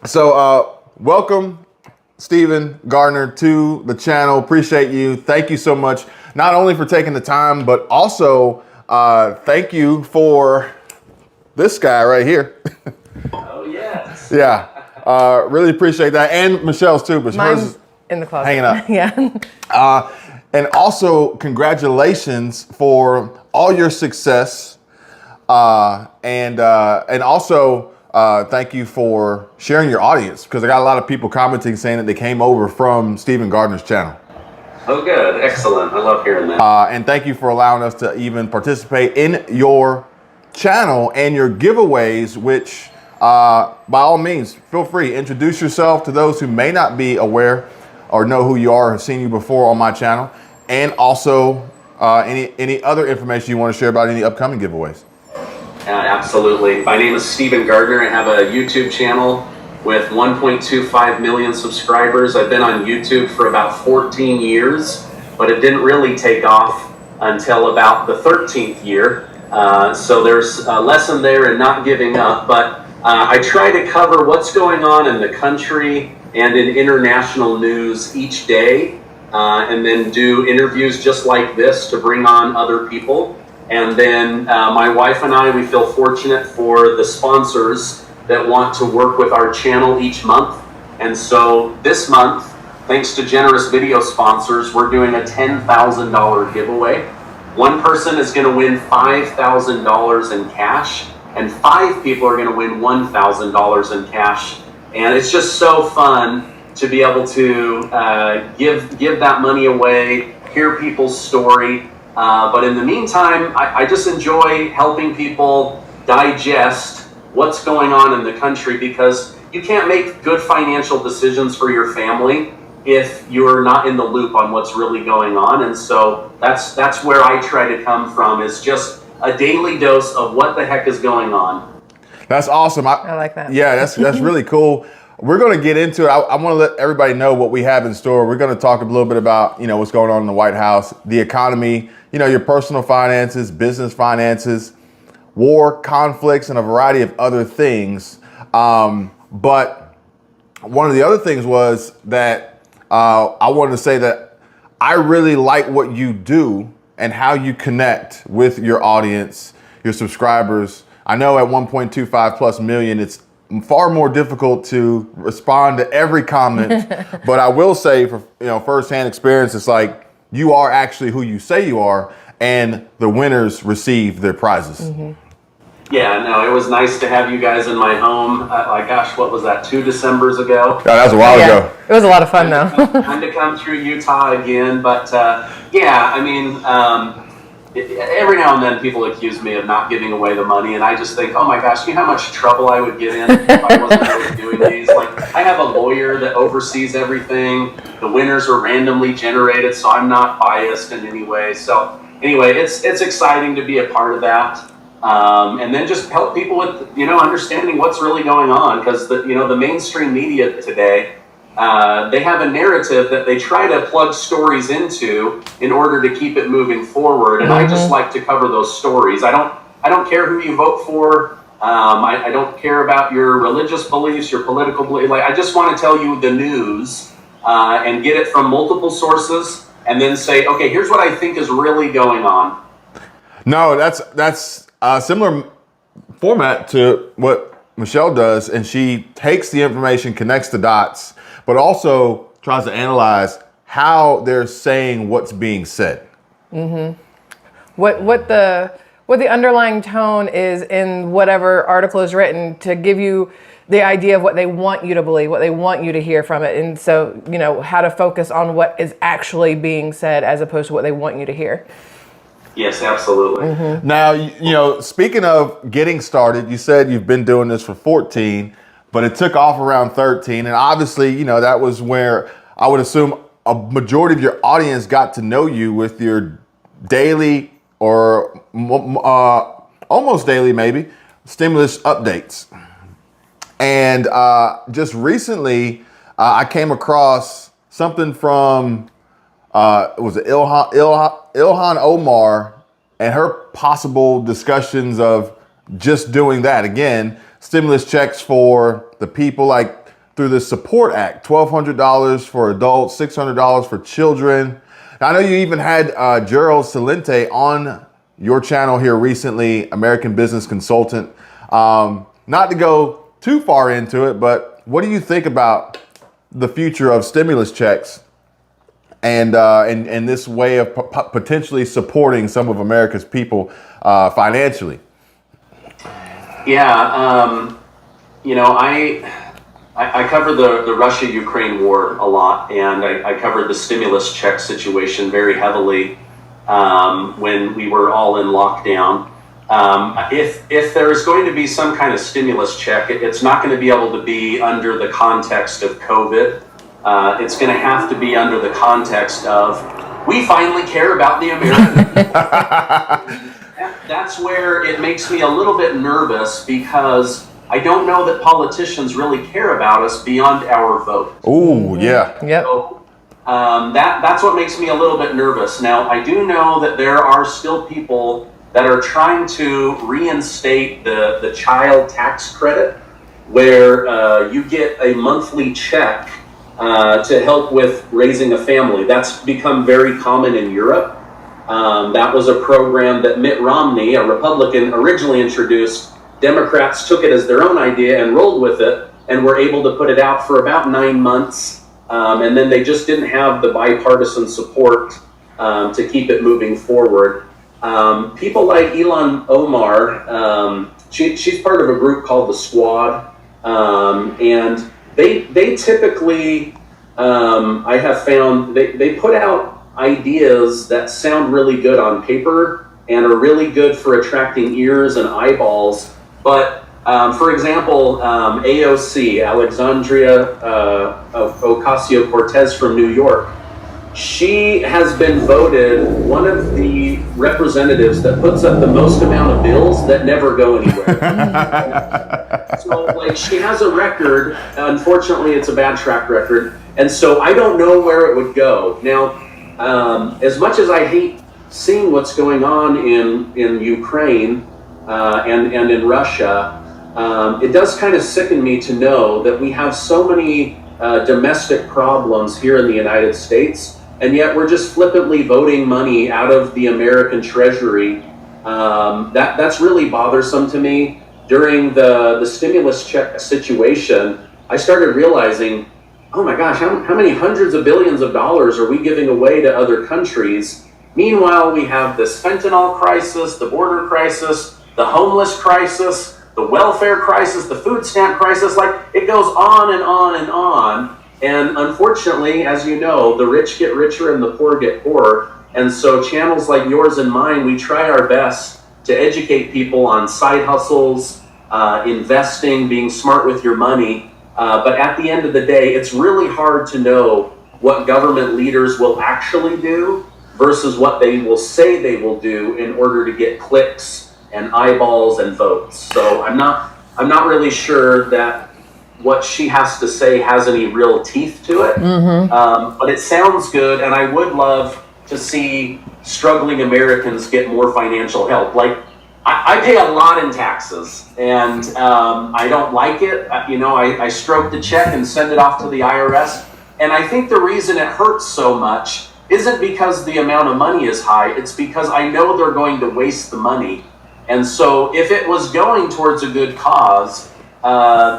So welcome, Stephen Gardner, to the channel. Appreciate you. Thank you so much, not only for taking the time, but also thank you for this guy right here. Oh, yes. Yeah, really appreciate that. And Michelle's too, but hers Mine's is in the closet. hanging up. Yeah. And also, congratulations for all your success. And also, thank you for sharing your audience, because I got a lot of people commenting saying that they came over from Stephen Gardner's channel. Oh, good. Excellent. I love hearing that. And thank you for allowing us to even participate in your channel and your giveaways, which by all means, feel free, introduce yourself to those who may not be aware or know who you are or have seen you before on my channel. And also any other information you want to share about any upcoming giveaways. Absolutely. My name is Stephen Gardner. I have a YouTube channel with 1.25 million subscribers. I've been on YouTube for about 14 years, but it didn't really take off until about the 13th year. So there's a lesson there in not giving up, but I try to cover what's going on in the country and in international news each day, and then do interviews just like this to bring on other people. And then my wife and I, we feel fortunate for the sponsors that want to work with our channel each month. And so this month, thanks to generous video sponsors, we're doing a $10,000 giveaway. One person is going to win $5,000 in cash, and 5 people are going to win $1,000 in cash. And it's just so fun to be able to give that money away, hear people's story. But in the meantime, I just enjoy helping people digest what's going on in the country, because you can't make good financial decisions for your family if you're not in the loop on what's really going on. And so that's where I try to come from, is just a daily dose of what the heck is going on. That's awesome. I like that. Yeah, that's really cool. We're going to get into it. I want to let everybody know what we have in store. We're going to talk a little bit about, what's going on in the White House, the economy, your personal finances, business finances, war, conflicts, and a variety of other things. But one of the other things was that I wanted to say that I really like what you do and how you connect with your audience, your subscribers. I know at 1.25 plus million, it's far more difficult to respond to every comment, but I will say, for firsthand experience, it's like you are actually who you say you are, and the winners receive their prizes. Mm-hmm. Yeah, no, it was nice to have you guys in my home. Gosh, what was that, 2 Decembers ago? Oh, that was a while ago. It was a lot of fun, though. Time to come through Utah again, but yeah, I mean, every now and then people accuse me of not giving away the money, and I just think, oh my gosh, you know how much trouble I would get in if I wasn't really doing these? Like, I have a lawyer that oversees everything. The winners are randomly generated, so I'm not biased in any way. So anyway, it's exciting to be a part of that. And then just help people with, understanding what's really going on, because the mainstream media today, they have a narrative that they try to plug stories into in order to keep it moving forward. And I just like to cover those stories. I don't care who you vote for. I don't care about your religious beliefs, your political beliefs. Like, I just want to tell you the news and get it from multiple sources, and then say, okay, here's what I think is really going on. No, that's a similar format to what Michelle does, and she takes the information, connects the dots, but also tries to analyze how they're saying what's being said. Mm-hmm. What the underlying tone is in whatever article is written, to give you the idea of what they want you to believe, what they want you to hear from it. And so, how to focus on what is actually being said as opposed to what they want you to hear. Yes, absolutely. Mm-hmm. Now, speaking of getting started, you said you've been doing this for 14, but it took off around 13. And obviously, that was where I would assume a majority of your audience got to know you, with your daily or almost daily, maybe, stimulus updates. And just recently, I came across something from, was it Ilhan Omar, and her possible discussions of just doing that. Again, stimulus checks for the people, like through the Support Act, $1,200 for adults, $600 for children. Now, I know you even had Gerald Celente on your channel here recently, American business consultant. Not to go too far into it, but what do you think about the future of stimulus checks and this way of potentially supporting some of America's people financially? Yeah, I cover the Russia-Ukraine war a lot, and I covered the stimulus check situation very heavily when we were all in lockdown. If there's going to be some kind of stimulus check, it's not going to be able to be under the context of COVID. It's going to have to be under the context of, we finally care about the American people. That's where it makes me a little bit nervous, because I don't know that politicians really care about us beyond our vote. Oh, yeah. Yep. So, that's what makes me a little bit nervous. Now, I do know that there are still people that are trying to reinstate the child tax credit, where you get a monthly check to help with raising a family. That's become very common in Europe. That was a program that Mitt Romney, a Republican, originally introduced. Democrats took it as their own idea and rolled with it, and were able to put it out for about 9 months. And then they just didn't have the bipartisan support to keep it moving forward. People like Ilhan Omar, she's part of a group called the Squad, and they typically, I have found, they put out ideas that sound really good on paper and are really good for attracting ears and eyeballs. But for example, AOC, Alexandria Ocasio-Cortez from New York, she has been voted one of the representatives that puts up the most amount of bills that never go anywhere. So, like, she has a record. Unfortunately, it's a bad track record. And so I don't know where it would go. Now, as much as I hate seeing what's going on in Ukraine and in Russia, it does kind of sicken me to know that we have so many domestic problems here in the United States, and yet we're just flippantly voting money out of the American Treasury. That's really bothersome to me. During the stimulus check situation, I started realizing, oh my gosh, how many hundreds of billions of dollars are we giving away to other countries? Meanwhile, we have this fentanyl crisis, the border crisis, the homeless crisis, the welfare crisis, the food stamp crisis. Like, it goes on and on and on. And unfortunately, as you know, the rich get richer and the poor get poorer. And so channels like yours and mine, we try our best to educate people on side hustles, investing, being smart with your money. But at the end of the day, it's really hard to know what government leaders will actually do versus what they will say they will do in order to get clicks and eyeballs and votes. So I'm not really sure that what she has to say has any real teeth to it. But it sounds good, and I would love to see struggling Americans get more financial help. Like, I pay a lot in taxes, and I don't like it. I stroke the check and send it off to the IRS. And I think the reason it hurts so much isn't because the amount of money is high. It's because I know they're going to waste the money. And so if it was going towards a good cause,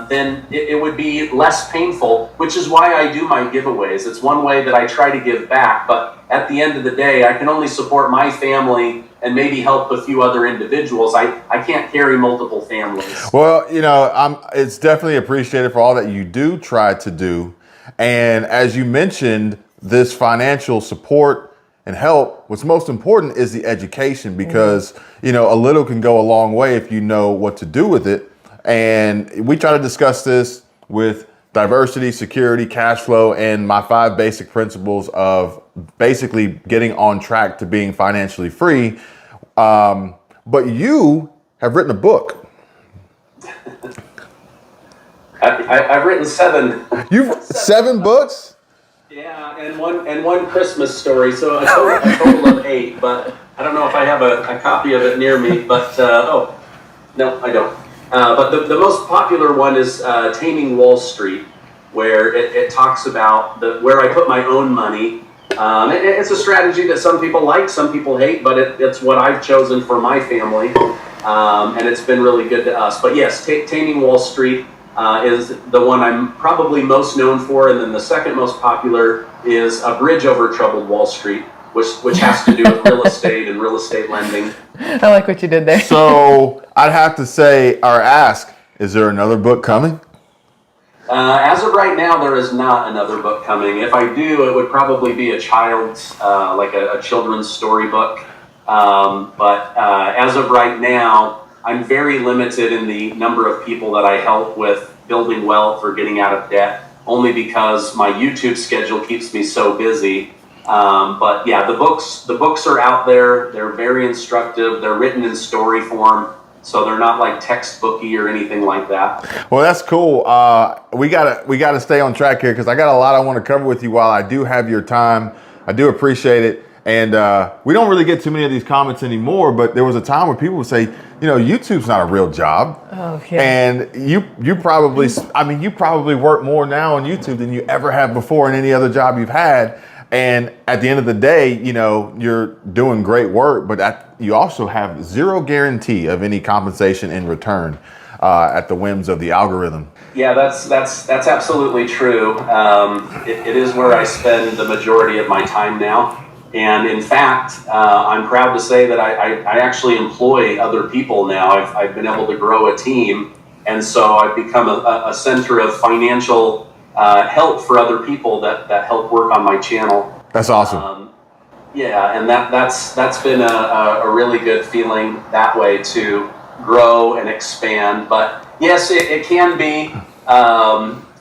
then it would be less painful, which is why I do my giveaways. It's one way that I try to give back. But at the end of the day, I can only support my family and maybe help a few other individuals. I can't carry multiple families. Well, it's definitely appreciated for all that you do try to do. And as you mentioned, this financial support and help, what's most important is the education, because, a little can go a long way if you know what to do with it. And we try to discuss this with diversity, security, cash flow, and my 5 basic principles of basically getting on track to being financially free. But you have written a book. I've written 7. You've 7 books? Yeah, and one Christmas story. So a total of 8. But I don't know if I have a copy of it near me. But no, I don't. But the most popular one is Taming Wall Street. where it talks about where I put my own money. It's a strategy that some people like, some people hate, but it's what I've chosen for my family, and it's been really good to us. But yes, Taming Wall Street is the one I'm probably most known for, and then the second most popular is A Bridge Over Troubled Wall Street, which has to do with real estate and real estate lending. I like what you did there. So I'd have to say or ask, is there another book coming? As of right now, there is not another book coming. If I do, it would probably be a child's, like a children's storybook. But as of right now, I'm very limited in the number of people that I help with building wealth or getting out of debt, only because my YouTube schedule keeps me so busy. But yeah, the books are out there. They're very instructive. They're written in story form, so they're not like textbooky or anything like that. Well, that's cool. We gotta stay on track here because I got a lot I want to cover with you while I do have your time. I do appreciate it. And we don't really get too many of these comments anymore, but there was a time where people would say, YouTube's not a real job. Oh, yeah. And you probably work more now on YouTube than you ever have before in any other job you've had. And at the end of the day, you're doing great work, but you also have zero guarantee of any compensation in return at the whims of the algorithm. Yeah, that's absolutely true. It is where I spend the majority of my time now. And in fact, I'm proud to say that I actually employ other people now. I've been able to grow a team. And so I've become a center of financial help for other people that help work on my channel. That's awesome. Yeah, and that's been a really good feeling that way to grow and expand. But yes, it can be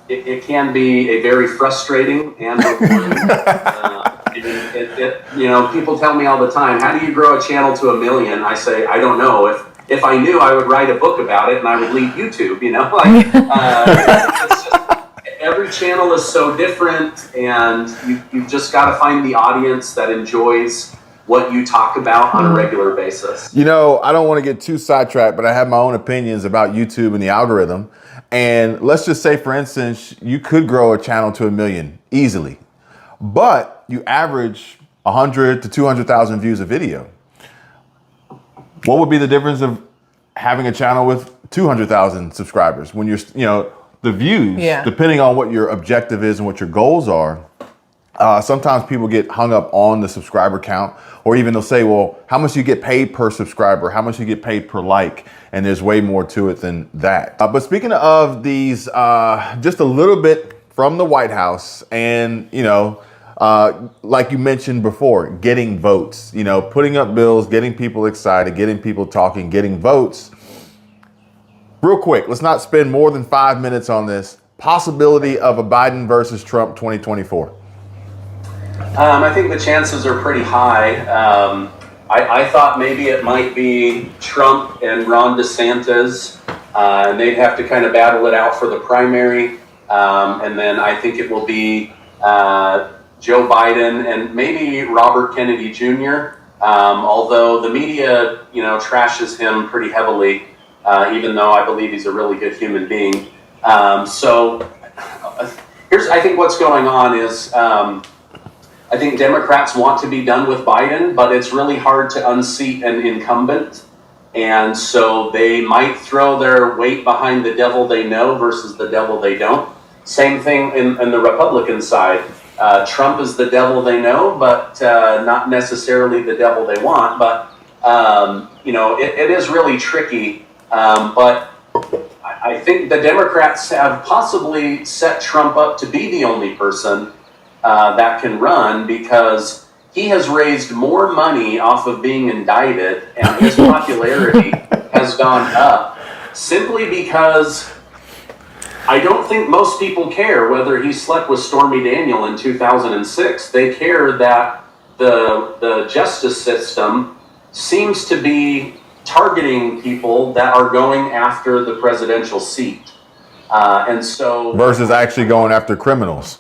it can be a very frustrating and rewarding. People tell me all the time, how do you grow a channel to 1 million? I say, I don't know. If I knew, I would write a book about it and I would leave YouTube. It's just, every channel is so different, and you've just got to find the audience that enjoys what you talk about on a regular basis. I don't want to get too sidetracked, but I have my own opinions about YouTube and the algorithm. And let's just say, for instance, you could grow a channel to 1 million easily, but you average 100 to 200,000 views a video. What would be the difference of having a channel with 200,000 subscribers when the views, depending on what your objective is and what your goals are, sometimes people get hung up on the subscriber count, or even they'll say, well, how much you get paid per subscriber, how much you get paid per like, and there's way more to it than that. But speaking of these, just a little bit from the White House and, like you mentioned before, getting votes, putting up bills, getting people excited, getting people talking, getting votes. Real quick, let's not spend more than 5 minutes on this. Possibility of a Biden versus Trump 2024. I think the chances are pretty high. I thought maybe it might be Trump and Ron DeSantis, and they'd have to kind of battle it out for the primary. And then I think it will be Joe Biden and maybe Robert Kennedy Jr., although the media, trashes him pretty heavily. Even though I believe he's a really good human being. So I think what's going on is I think Democrats want to be done with Biden, but it's really hard to unseat an incumbent. And so they might throw their weight behind the devil they know versus the devil they don't. Same thing in the Republican side. Trump is the devil they know, but not necessarily the devil they want. But, it is really tricky. But I think the Democrats have possibly set Trump up to be the only person that can run, because he has raised more money off of being indicted, and his popularity has gone up simply because I don't think most people care whether he slept with Stormy Daniel in 2006. They care that the justice system seems to be targeting people that are going after the presidential seat. And so versus actually going after criminals.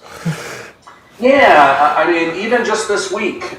Yeah, I mean, even just this week,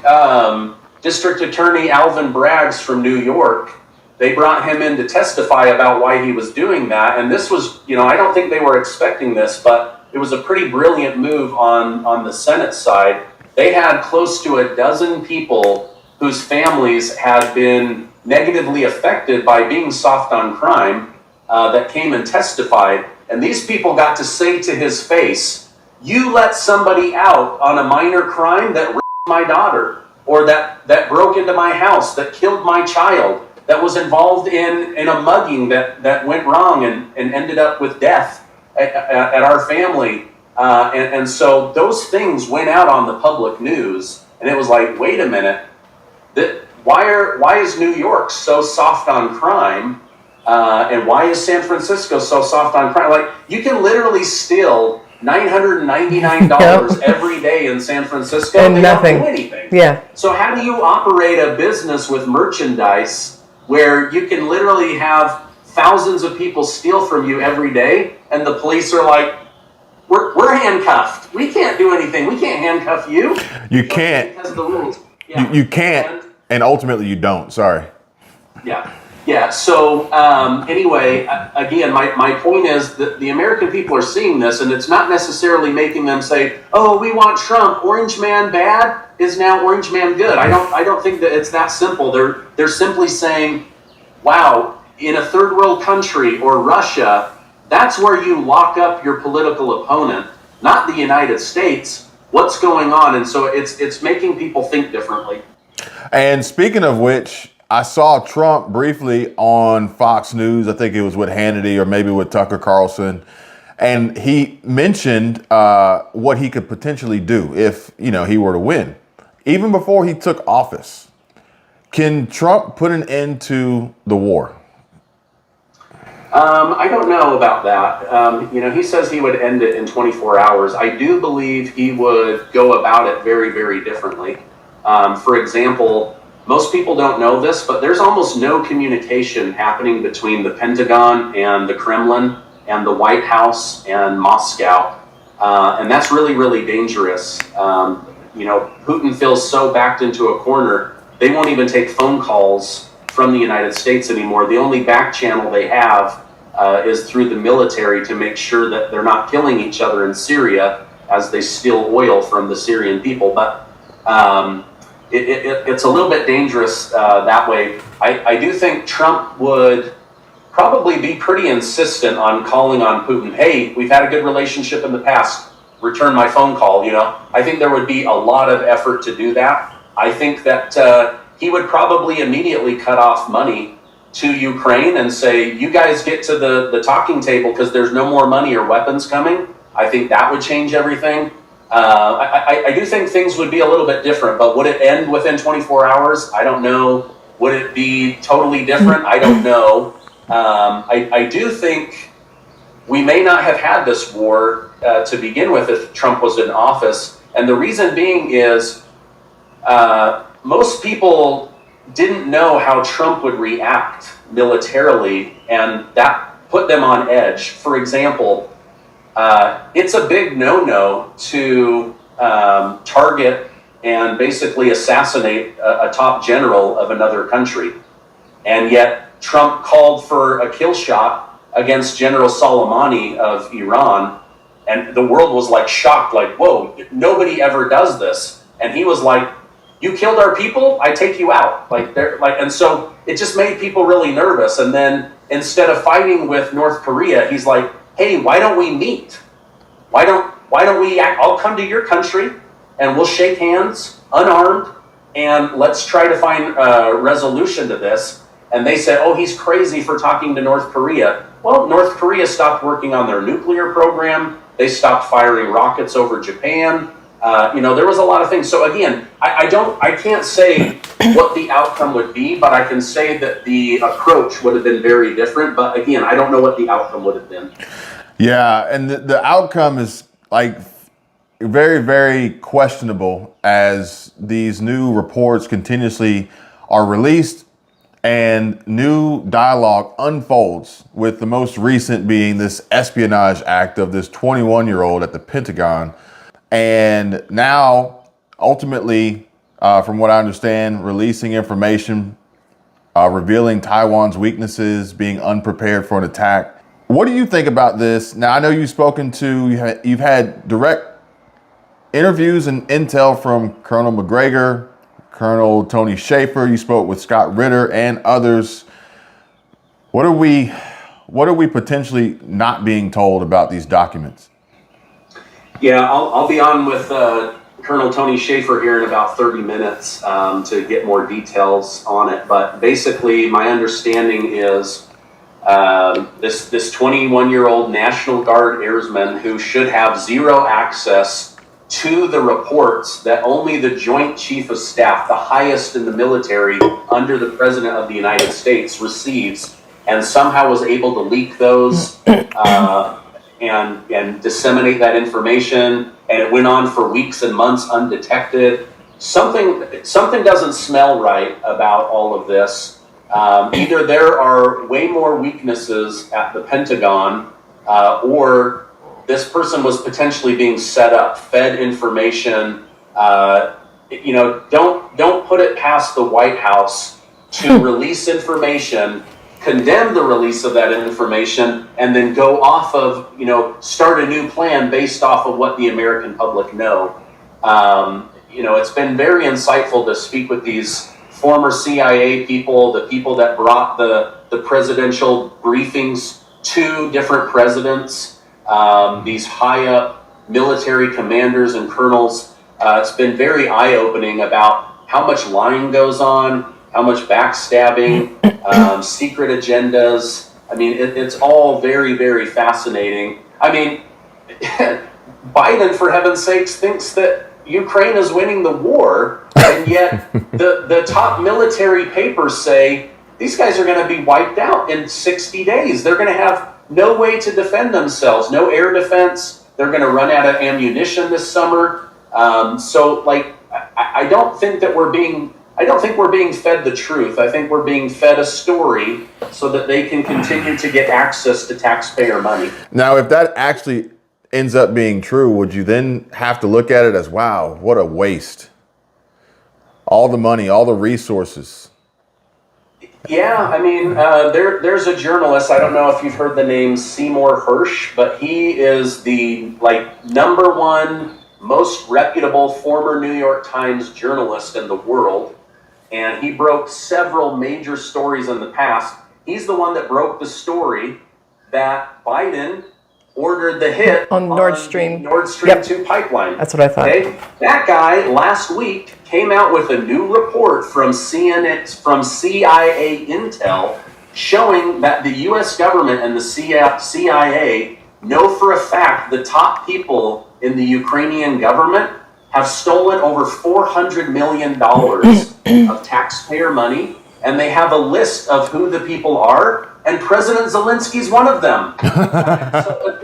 District Attorney Alvin Braggs from New York, they brought him in to testify about why he was doing that. And this was, I don't think they were expecting this, but it was a pretty brilliant move on the Senate side. They had close to a dozen people whose families had been negatively affected by being soft on crime that came and testified. And these people got to say to his face, you let somebody out on a minor crime that raped my daughter, or that broke into my house, that killed my child, that was involved in a mugging that went wrong and ended up with death at our family. And so those things went out on the public news, and it was like, wait a minute, why is New York so soft on crime? And why is San Francisco so soft on crime? Like, you can literally steal $999 every day in San Francisco and they nothing. Don't do anything. Yeah. So how do you operate a business with merchandise where you can literally have thousands of people steal from you every day, and the police are like, we're handcuffed. We can't do anything. We can't handcuff you. You can't. Because of the rules. Yeah. You can't, and ultimately you don't. Sorry. Yeah. Yeah, so anyway, again, my point is that the American people are seeing this, and it's not necessarily making them say, oh, we want Trump, orange man bad is now orange man good. I don't think that it's that simple. They're simply saying, wow, in a third world country or Russia, that's where you lock up your political opponent, not the United States. What's going on? And so it's making people think differently. And speaking of which, I saw Trump briefly on Fox News. I think it was with Hannity or maybe with Tucker Carlson. And he mentioned what he could potentially do if, he were to win, even before he took office. Can Trump put an end to the war? I don't know about that. He says he would end it in 24 hours. I do believe he would go about it very, very differently. For example, most people don't know this, but there's almost no communication happening between the Pentagon and the Kremlin and the White House and Moscow. And that's really, really dangerous. Putin feels so backed into a corner, they won't even take phone calls from the United States anymore. The only back channel they have is through the military to make sure that they're not killing each other in Syria as they steal oil from the Syrian people. But it's a little bit dangerous that way. I do think Trump would probably be pretty insistent on calling on Putin. Hey, we've had a good relationship in the past. Return my phone call. I think there would be a lot of effort to do that. I think that he would probably immediately cut off money to Ukraine and say, you guys get to the talking table because there's no more money or weapons coming. I think that would change everything. I do think things would be a little bit different, but would it end within 24 hours? I don't know. Would it be totally different? I don't know. I do think we may not have had this war to begin with if Trump was in office. And the reason being is most people didn't know how Trump would react militarily, and that put them on edge. For example, it's a big no-no to target and basically assassinate a top general of another country. And yet Trump called for a kill shot against General Soleimani of Iran. And the world was like shocked, like, whoa, nobody ever does this. And he was like, you killed our people, I take you out. And so it just made people really nervous. And then instead of fighting with North Korea, he's like, hey, why don't we meet? Why don't we I'll come to your country and we'll shake hands, unarmed, and let's try to find a resolution to this. And they said, oh, he's crazy for talking to North Korea. Well, North Korea stopped working on their nuclear program. They stopped firing rockets over Japan. There was a lot of things. So again, I can't say what the outcome would be, but I can say that the approach would have been very different. But again, I don't know what the outcome would have been. Yeah, and the outcome is like very, very questionable as these new reports continuously are released and new dialogue unfolds, with the most recent being this espionage act of this 21-year-old at the Pentagon. And now, ultimately, from what I understand, releasing information, revealing Taiwan's weaknesses, being unprepared for an attack. What do you think about this? Now, I know you've had direct interviews and intel from Colonel McGregor, Colonel Tony Schaefer. You spoke with Scott Ritter and others. What are we potentially not being told about these documents? Yeah, I'll be on with Colonel Tony Schaefer here in about 30 minutes to get more details on it. But basically, my understanding is this 21-year-old National Guard airman who should have zero access to the reports that only the Joint Chief of Staff, the highest in the military under the President of the United States, receives, and somehow was able to leak those and disseminate that information, and it went on for weeks and months undetected. Something doesn't smell right about all of this. Either there are way more weaknesses at the Pentagon, or this person was potentially being set up, fed information. Don't put it past the White House to release information, condemn the release of that information, and then go off of, start a new plan based off of what the American public know. It's been very insightful to speak with these former CIA people, the people that brought the presidential briefings to different presidents, these high up military commanders and colonels. It's been very eye-opening about how much lying goes on, how much backstabbing, secret agendas. I mean, it's all very, very fascinating. I mean, Biden, for heaven's sakes, thinks that Ukraine is winning the war, and yet the top military papers say these guys are going to be wiped out in 60 days. They're going to have no way to defend themselves, no air defense. They're going to run out of ammunition this summer. I don't think we're being fed the truth. I think we're being fed a story so that they can continue to get access to taxpayer money. Now, if that actually ends up being true, would you then have to look at it as, wow, what a waste? All the money, all the resources. Yeah, I mean, there's a journalist, I don't know if you've heard the name Seymour Hersh, but he is the number one most reputable former New York Times journalist in the world. And he broke several major stories in the past. He's the one that broke the story that Biden ordered the hit on Nord Stream. Nord Stream 2 pipeline. That's what I thought. Okay? That guy last week came out with a new report from CIA Intel showing that the US government and the CIA know for a fact the top people in the Ukrainian government have stolen over $400 million of taxpayer money, and they have a list of who the people are, and President Zelensky's one of them. So it's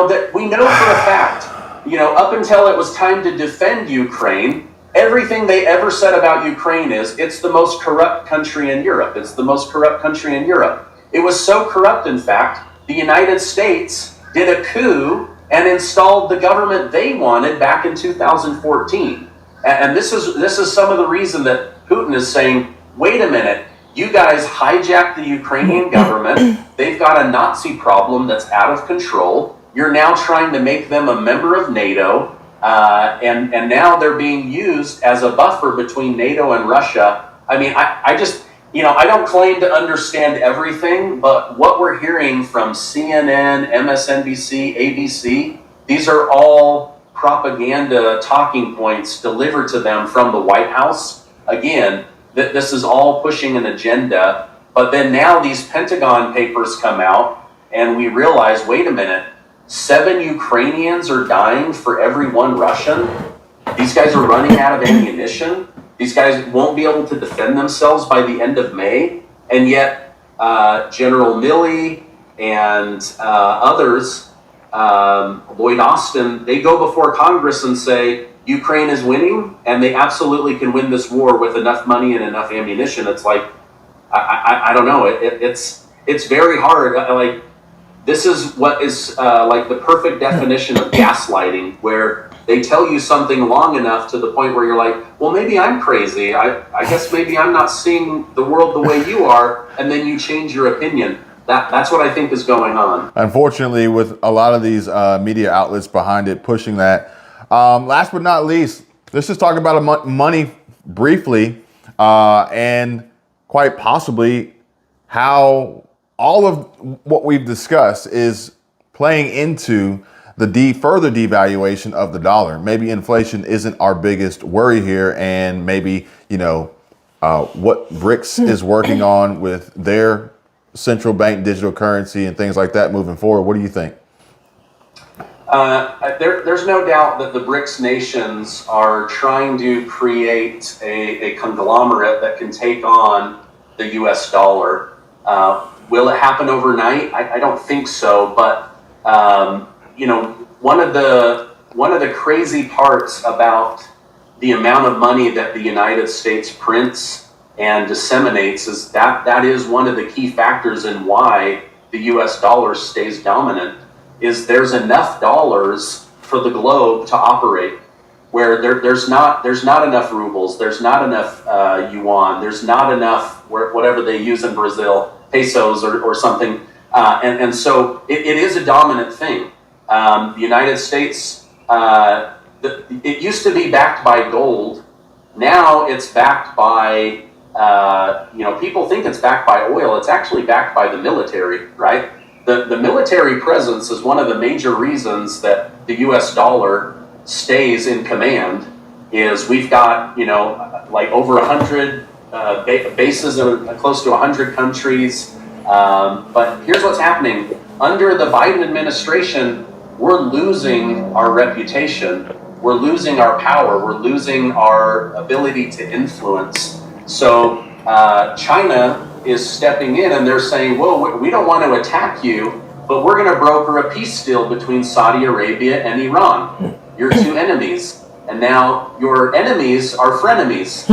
that we know for a fact, up until it was time to defend Ukraine, everything they ever said about Ukraine is, it's the most corrupt country in Europe. It's the most corrupt country in Europe. It was so corrupt, in fact, the United States did a coup and installed the government they wanted back in 2014. And this is some of the reason that Putin is saying, wait a minute, you guys hijacked the Ukrainian government. They've got a Nazi problem that's out of control. You're now trying to make them a member of NATO. And now they're being used as a buffer between NATO and Russia. I mean, I just, I don't claim to understand everything, but what we're hearing from CNN, MSNBC, ABC, these are all propaganda talking points delivered to them from the White House. Again, this is all pushing an agenda. But then now these Pentagon papers come out and we realize, wait a minute, 7 Ukrainians are dying for every 1 Russian. These guys are running out of ammunition. These guys won't be able to defend themselves by the end of May. And yet General Milley and others, Lloyd Austin, they go before Congress and say, Ukraine is winning, and they absolutely can win this war with enough money and enough ammunition. It's like, I don't know. It's very hard. This is what is the perfect definition of gaslighting, where they tell you something long enough to the point where you're like, well, maybe I'm crazy. I guess maybe I'm not seeing the world the way you are, and then you change your opinion. That's what I think is going on. Unfortunately, with a lot of these media outlets behind it pushing that. Last but not least, let's just talk about money briefly, and quite possibly how all of what we've discussed is playing into the further devaluation of the dollar. Maybe inflation isn't our biggest worry here, and maybe, what BRICS is working on with their central bank digital currency and things like that moving forward. What do you think? There's no doubt that the BRICS nations are trying to create a conglomerate that can take on the US dollar. Will it happen overnight? I don't think so, but one of the crazy parts about the amount of money that the United States prints and disseminates is that is one of the key factors in why the US dollar stays dominant, is there's enough dollars for the globe to operate, where there's not enough rubles, there's not enough yuan, there's not enough whatever they use in Brazil, pesos or something, and so it is a dominant thing. The United States, it used to be backed by gold. Now it's backed by, people think it's backed by oil. It's actually backed by the military, right? The military presence is one of the major reasons that the US dollar stays in command. Is we've got, like over 100 bases in close to 100 countries. But here's what's happening. Under the Biden administration, we're losing our reputation. We're losing our power. We're losing our ability to influence. So China is stepping in and they're saying, whoa, we don't want to attack you, but we're going to broker a peace deal between Saudi Arabia and Iran. Your two enemies. And now your enemies are frenemies.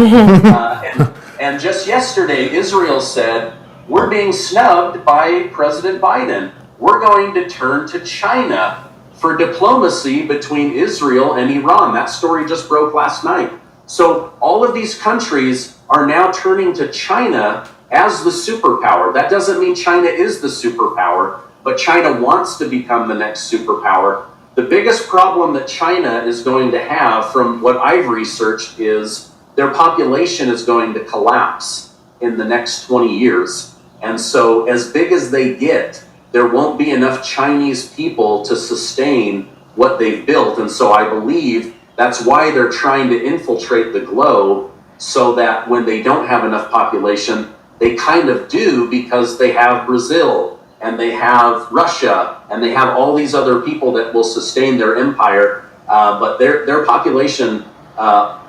And just yesterday, Israel said, we're being snubbed by President Biden. We're going to turn to China for diplomacy between Israel and Iran. That story just broke last night. So all of these countries are now turning to China as the superpower. That doesn't mean China is the superpower, but China wants to become the next superpower. The biggest problem that China is going to have, from what I've researched, is their population is going to collapse in the next 20 years. And so as big as they get, there won't be enough Chinese people to sustain what they've built. And so I believe that's why they're trying to infiltrate the globe, so that when they don't have enough population, they kind of do, because they have Brazil and they have Russia and they have all these other people that will sustain their empire. But their population,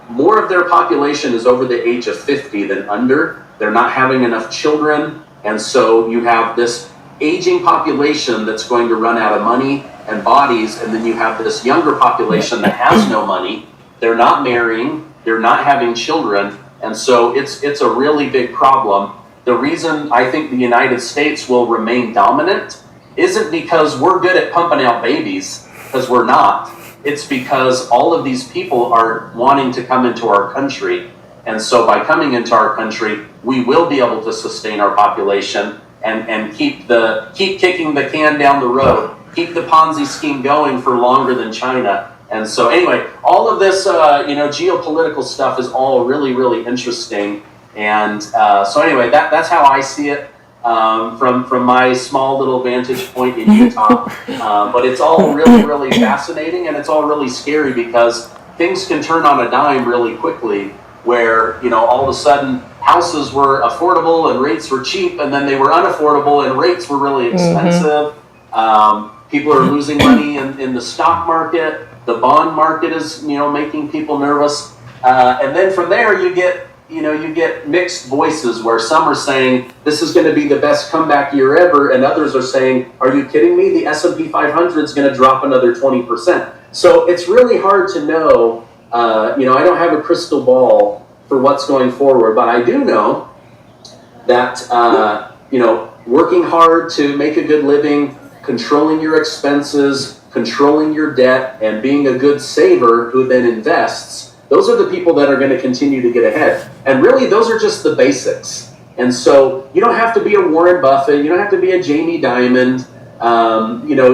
more of their population is over the age of 50 than under. They're not having enough children. And so you have this aging population that's going to run out of money and bodies, and then you have this younger population that has no money. They're not marrying, they're not having children, and so it's a really big problem. The reason I think the United States will remain dominant isn't because we're good at pumping out babies, because we're not. It's because all of these people are wanting to come into our country, and so by coming into our country, we will be able to sustain our population and keep kicking the can down the road, keep the Ponzi scheme going for longer than China. And so anyway, all of this, geopolitical stuff is all really, really interesting. And so anyway, that's how I see it from my small little vantage point in Utah. But it's all really, really fascinating, and it's all really scary, because things can turn on a dime really quickly, where, all of a sudden houses were affordable and rates were cheap, and then they were unaffordable and rates were really expensive. People are losing money in the stock market. The bond market is, making people nervous. And then from there you get mixed voices, where some are saying this is going to be the best comeback year ever, and others are saying, are you kidding me? The S&P 500 is going to drop another 20%. So it's really hard to know. I don't have a crystal ball for what's going forward, but I do know that, working hard to make a good living, controlling your expenses, controlling your debt, and being a good saver who then invests, those are the people that are going to continue to get ahead. And really, those are just the basics. And so you don't have to be a Warren Buffett, you don't have to be a Jamie Dimon.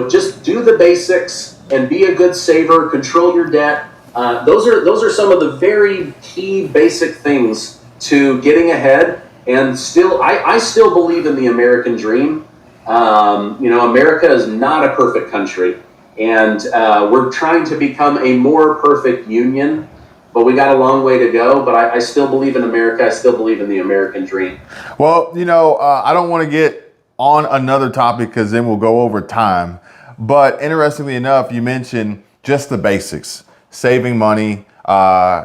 Just do the basics and be a good saver, control your debt. Those are some of the very key basic things to getting ahead. And still, I still believe in the American dream. America is not a perfect country, and we're trying to become a more perfect union, but we got a long way to go. But I still believe in America. I still believe in the American dream. Well, I don't want to get on another topic because then we'll go over time. But interestingly enough, you mentioned just the basics, saving money,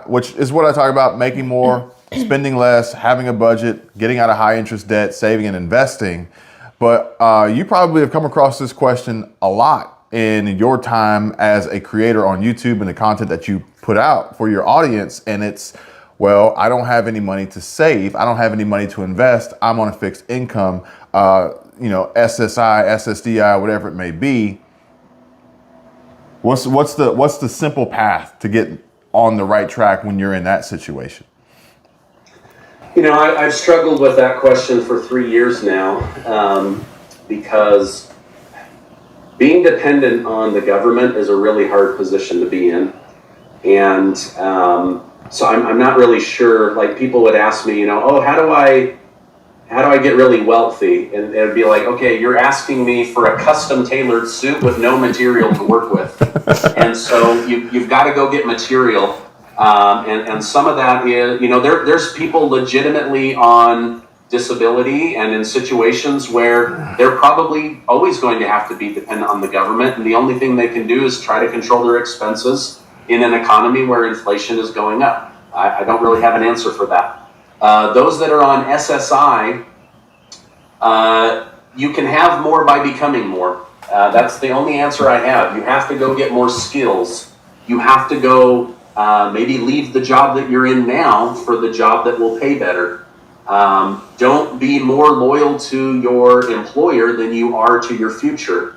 which is what I talk about, making more, spending less, having a budget, getting out of high interest debt, saving and investing. But you probably have come across this question a lot in your time as a creator on YouTube and the content that you put out for your audience. And it's, well, I don't have any money to save. I don't have any money to invest. I'm on a fixed income, SSI, SSDI, whatever it may be. What's the simple path to get on the right track when you're in that situation? I've struggled with that question for 3 years now, because being dependent on the government is a really hard position to be in. And so I'm not really sure. Like, people would ask me, how do I get really wealthy? And it would be like, okay, you're asking me for a custom tailored suit with no material to work with. And so you've got to go get material. And some of that is, there's people legitimately on disability and in situations where they're probably always going to have to be dependent on the government. And the only thing they can do is try to control their expenses in an economy where inflation is going up. I don't really have an answer for that. Those that are on SSI, you can have more by becoming more. That's the only answer I have. You have to go get more skills. You have to go maybe leave the job that you're in now for the job that will pay better. Don't be more loyal to your employer than you are to your future.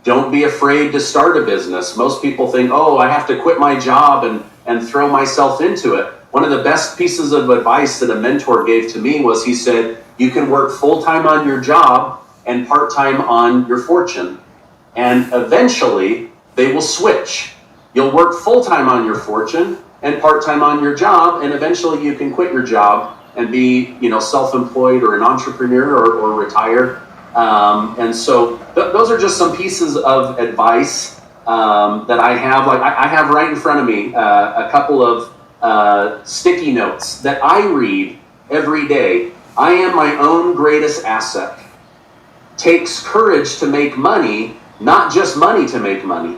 Don't be afraid to start a business. Most people think, I have to quit my job and throw myself into it. One of the best pieces of advice that a mentor gave to me was, he said, you can work full-time on your job and part-time on your fortune. And eventually they will switch. You'll work full-time on your fortune and part-time on your job, and eventually you can quit your job and be, self-employed or an entrepreneur or retire. And so those are just some pieces of advice that I have. Like, I have right in front of me a couple of sticky notes that I read every day. I am my own greatest asset. Takes courage to make money, not just money to make money.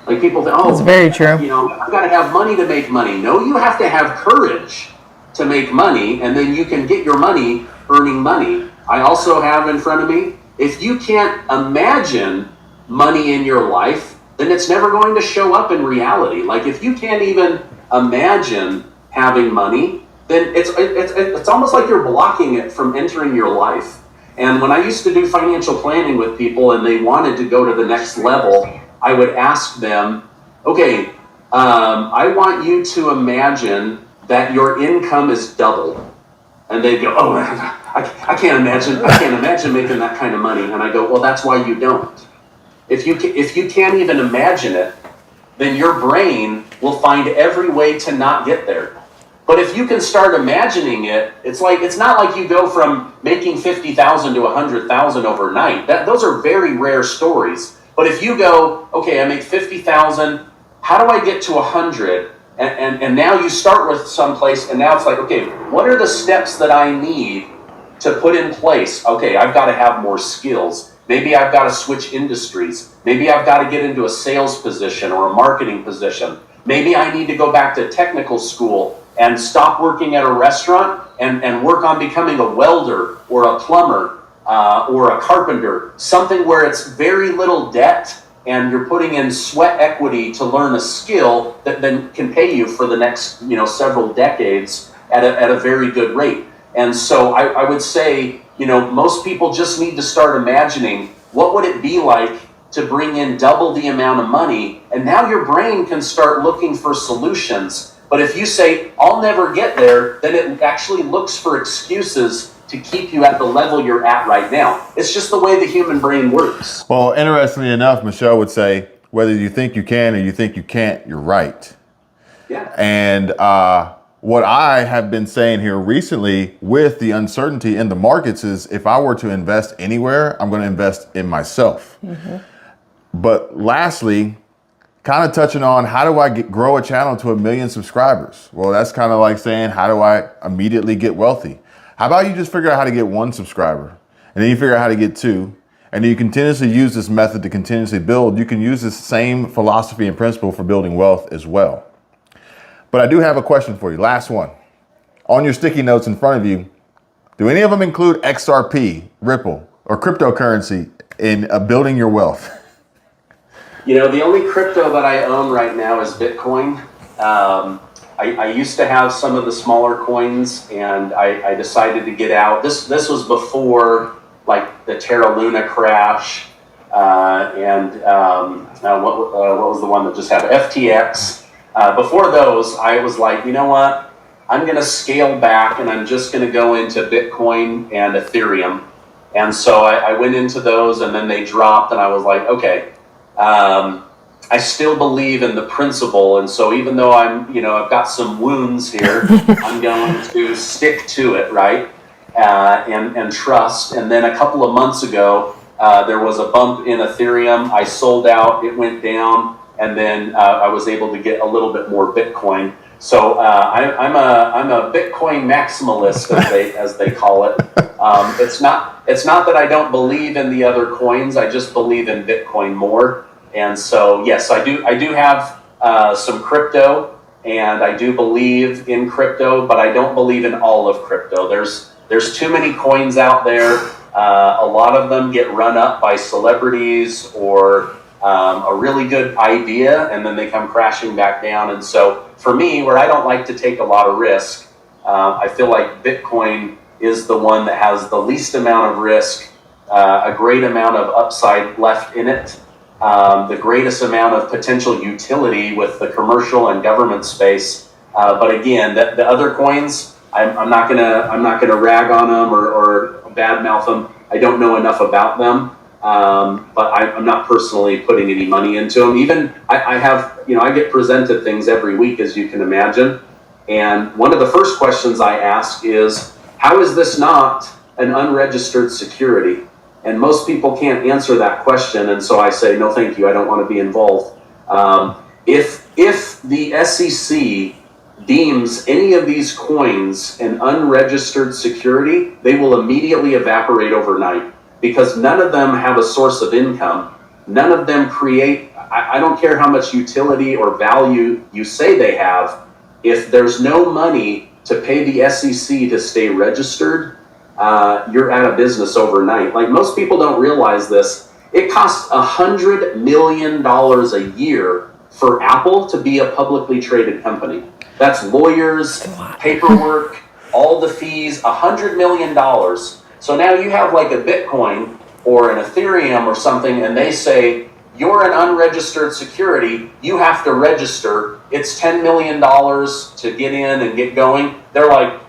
Like, people think, that's very true. I've got to have money to make money. No, you have to have courage to make money, and then you can get your money earning money. I also have in front of me, if you can't imagine money in your life, then it's never going to show up in reality. Like, if you can't even imagine having money, then it's almost like you're blocking it from entering your life. And when I used to do financial planning with people and they wanted to go to the next level, I would ask them, okay, I want you to imagine that your income is double. And they'd go, I can't imagine making that kind of money. And I go, well, that's why you don't. If you can't even imagine it, then your brain will find every way to not get there. But if you can start imagining it, it's not like you go from making 50,000 to 100,000 overnight. Those are very rare stories. But if you go, okay, I make 50,000, how do I get to 100? And now you start with someplace, and now it's like, okay, what are the steps that I need to put in place? Okay, I've got to have more skills. Maybe I've got to switch industries. Maybe I've got to get into a sales position or a marketing position. Maybe I need to go back to technical school and stop working at a restaurant and work on becoming a welder or a plumber or a carpenter, something where it's very little debt and you're putting in sweat equity to learn a skill that then can pay you for the next several decades at a very good rate. And so I would say, most people just need to start imagining, what would it be like to bring in double the amount of money? And now your brain can start looking for solutions. But if you say, I'll never get there, then it actually looks for excuses to keep you at the level you're at right now. It's just the way the human brain works. Well, interestingly enough, Michelle would say, whether you think you can or you think you can't, you're right. Yeah. And what I have been saying here recently with the uncertainty in the markets is if I were to invest anywhere, I'm going to invest in myself. Mm-hmm. But lastly, kind of touching on how do I grow a channel to 1 million subscribers? Well, that's kind of like saying, how do I immediately get wealthy? How about you just figure out how to get 1 subscriber, and then you figure out how to get 2, and then you continuously use this method to continuously build. You can use this same philosophy and principle for building wealth as well. But I do have a question for you. Last one. On your sticky notes in front of you, do any of them include XRP, Ripple, or cryptocurrency in building your wealth? You know, the only crypto that I own right now is Bitcoin. I used to have some of the smaller coins, and I decided to get out. This was before like the Terra Luna crash, and what was the one that just happened? FTX. Before those, I was like, you know what? I'm going to scale back, and I'm just going to go into Bitcoin and Ethereum. And so I went into those, and then they dropped, and I was like, okay. I still believe in the principle, and so even though I've got some wounds here, I'm going to stick to it, right? And trust. And then a couple of months ago, there was a bump in Ethereum. I sold out, it went down, and then I was able to get a little bit more Bitcoin. So I'm a Bitcoin maximalist, as they call it. It's not that I don't believe in the other coins. I just believe in Bitcoin more. And so, yes, I do have some crypto, and I do believe in crypto, but I don't believe in all of crypto. There's too many coins out there. A lot of them get run up by celebrities or a really good idea, and then they come crashing back down. And so for me, where I don't like to take a lot of risk, I feel like Bitcoin is the one that has the least amount of risk, a great amount of upside left in it. The greatest amount of potential utility with the commercial and government space, but again, the other coins, I'm not gonna rag on them or badmouth them. I don't know enough about them, but I'm not personally putting any money into them. Even I get presented things every week, as you can imagine, and one of the first questions I ask is, how is this not an unregistered security? And most people can't answer that question, and so I say, no, thank you, I don't want to be involved. If the SEC deems any of these coins an unregistered security, they will immediately evaporate overnight, because none of them have a source of income. None of them create, I don't care how much utility or value you say they have, if there's no money to pay the SEC to stay registered, you're out of business overnight. Like, most people don't realize this. It costs $100 million a year for Apple to be a publicly traded company. That's lawyers, paperwork, all the fees, $100 million. So now you have like a Bitcoin or an Ethereum or something, and they say, you're an unregistered security, you have to register. It's $10 million to get in and get going. They're like,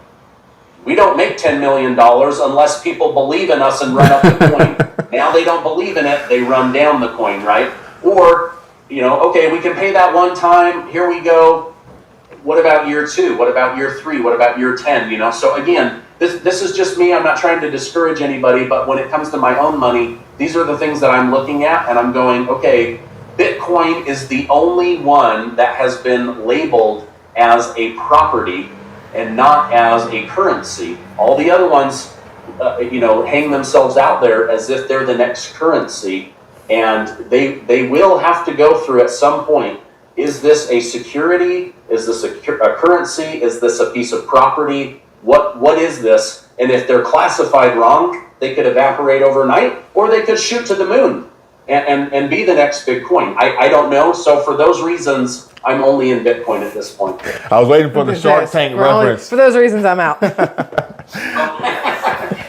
we don't make $10 million unless people believe in us and run up the coin. Now they don't believe in it, they run down the coin, right? Or, okay, we can pay that one time, here we go. What about year 2? What about year 3? What about year 10? So again, this is just me. I'm not trying to discourage anybody, but when it comes to my own money, these are the things that I'm looking at, and I'm going, okay, Bitcoin is the only one that has been labeled as a property and not as a currency. All the other ones, hang themselves out there as if they're the next currency, and they will have to go through at some point. Is this a security? Is this a currency? Is this a piece of property? What is this? And if they're classified wrong, they could evaporate overnight, or they could shoot to the moon and be the next big coin. I don't know. So for those reasons, I'm only in Bitcoin at this point. I was waiting for the Shark Tank reference. For those reasons, I'm out.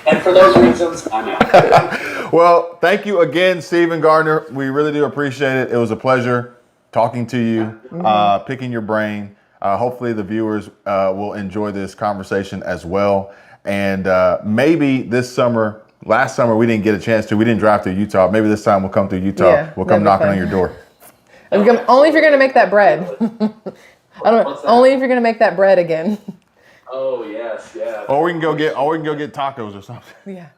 And for those reasons, I'm out. Well, thank you again, Stephen Gardner. We really do appreciate it. It was a pleasure talking to you, picking your brain. Hopefully the viewers will enjoy this conversation as well. And maybe this summer, last summer we didn't get a chance to. We didn't drive through Utah. Maybe this time we'll come through Utah. Yeah, we'll come knocking on your door. Only if you're going to make that bread. Only if you're going to make that bread again. Oh yes, yeah. Or we can go get tacos or something. Yeah.